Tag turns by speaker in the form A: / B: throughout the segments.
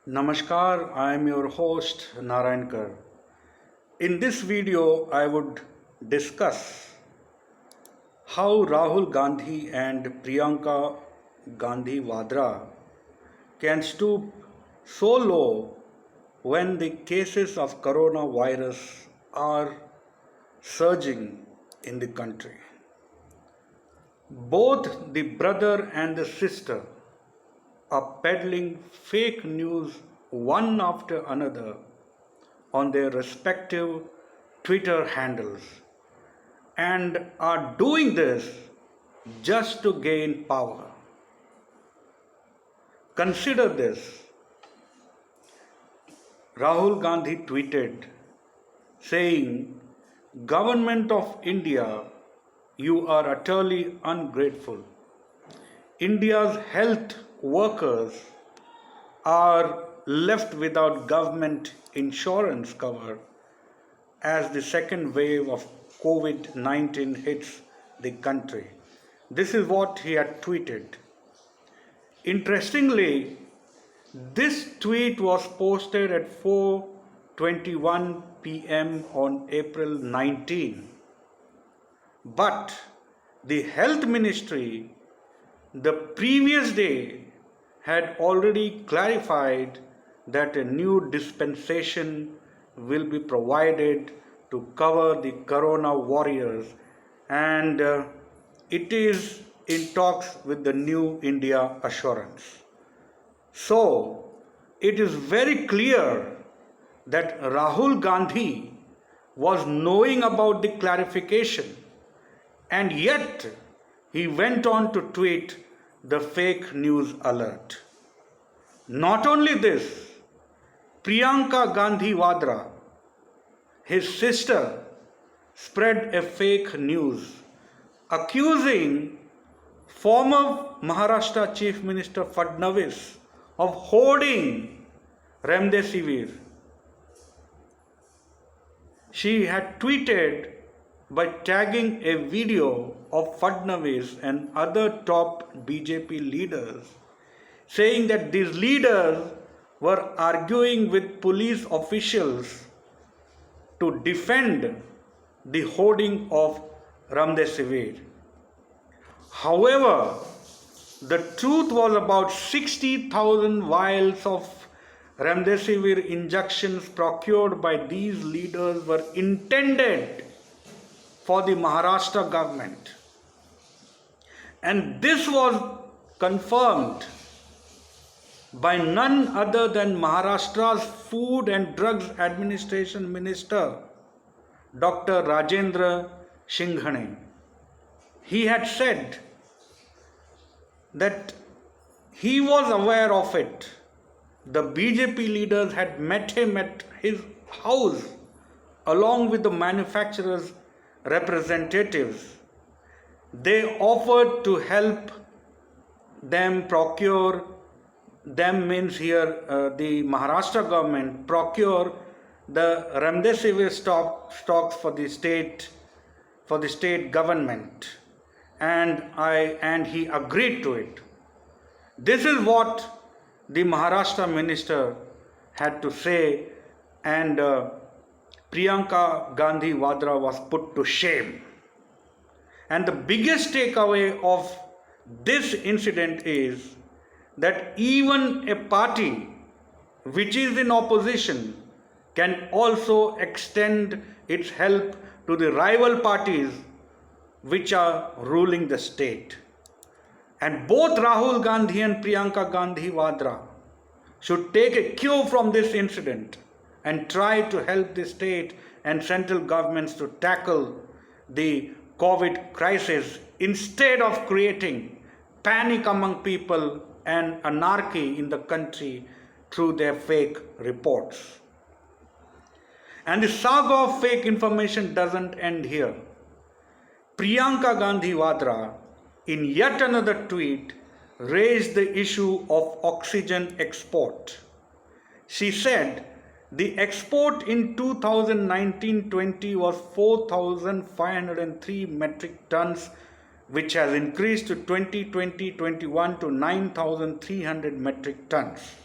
A: Namaskar, I am your host Narayankar. In this video, I would discuss how Rahul Gandhi and Priyanka Gandhi Vadra can stoop so low when the cases of coronavirus are surging in the country. Both the brother and the sister are peddling fake news one after another on their respective Twitter handles and are doing this just to gain power. Consider this. Rahul Gandhi tweeted saying, Government of India, you are utterly ungrateful. India's health workers are left without government insurance cover as the second wave of COVID 19 hits the country. This is what he had tweeted. Interestingly, this tweet was posted at 4:21 p.m. on April 19. But the health ministry the previous day had already clarified that a new dispensation will be provided to cover the corona warriors, and it is in talks with the New India Assurance. So, it is very clear that Rahul Gandhi was knowing about the clarification, and yet he went on to tweet the fake news alert. Not only this, Priyanka Gandhi Vadra, his sister, spread a fake news accusing former Maharashtra Chief Minister Fadnavis of hoarding Remdesivir. She had tweeted by tagging a video of Fadnavis and other top BJP leaders, saying that these leaders were arguing with police officials to defend the hoarding of Remdesivir. However, the truth was about 60,000 vials of Remdesivir injections procured by these leaders were intended for the Maharashtra government. And this was confirmed by none other than Maharashtra's Food and Drugs Administration Minister, Dr. Rajendra Shinghane. He had said that he was aware of it. The BJP leaders had met him at his house along with the manufacturers' representatives. They offered to help them procure, them means here the Maharashtra government, procure the Remdesivir stocks for the state government, and he agreed to it. This is what the Maharashtra minister had to say, and Priyanka Gandhi Vadra was put to shame. And the biggest takeaway of this incident is that even a party which is in opposition can also extend its help to the rival parties which are ruling the state. And both Rahul Gandhi and Priyanka Gandhi Vadra should take a cue from this incident and try to help the state and central governments to tackle the COVID crisis instead of creating panic among people and anarchy in the country through their fake reports. And the saga of fake information doesn't end here. Priyanka Gandhi Vadra, in yet another tweet, raised the issue of oxygen export. She said the export in 2019-20 was 4,503 metric tons, which has increased to 2020-21 to 9,300 metric tons.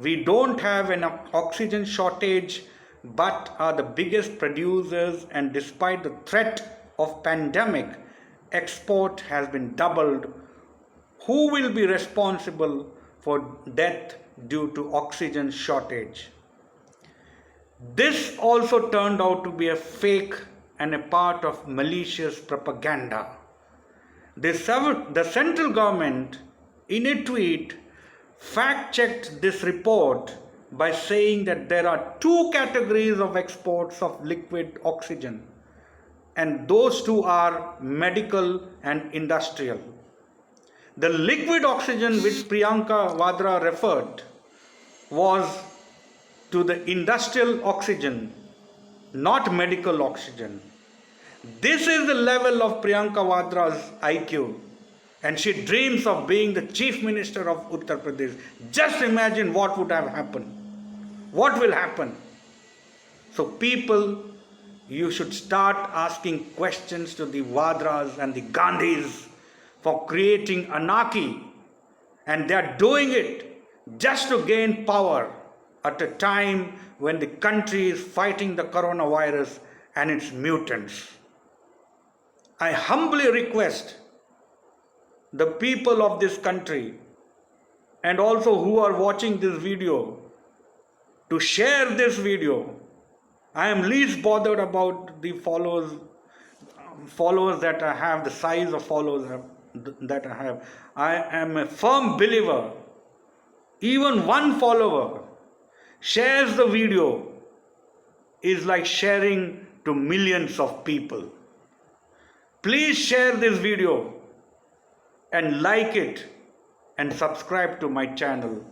A: We don't have an oxygen shortage, but are the biggest producers, and despite the threat of pandemic, export has been doubled. Who will be responsible for death due to oxygen shortage? This also turned out to be a fake and a part of malicious propaganda. The central government, in a tweet, fact-checked this report by saying that there are two categories of exports of liquid oxygen, and those two are medical and industrial. The liquid oxygen which Priyanka Vadra referred was to the industrial oxygen, not medical oxygen. This is the level of Priyanka Vadra's IQ, and she dreams of being the Chief Minister of Uttar Pradesh. Just imagine what would have happened. What will happen? So people, you should start asking questions to the Vadras and the Gandhis for creating anarchy, and they are doing it just to gain power at a time when the country is fighting the coronavirus and its mutants. I humbly request the people of this country and also who are watching this video to share this video. I am least bothered about the followers that I have, the size of followers that I have. I am a firm believer, even one follower shares the video is like sharing to millions of people. Please share this video and like it and subscribe to my channel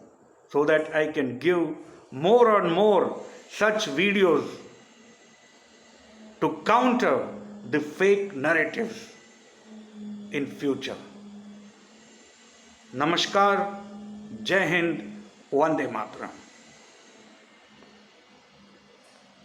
A: so that I can give more and more such videos to counter the fake narratives in future. Namaskar, Jai Hind, Vande Mataram.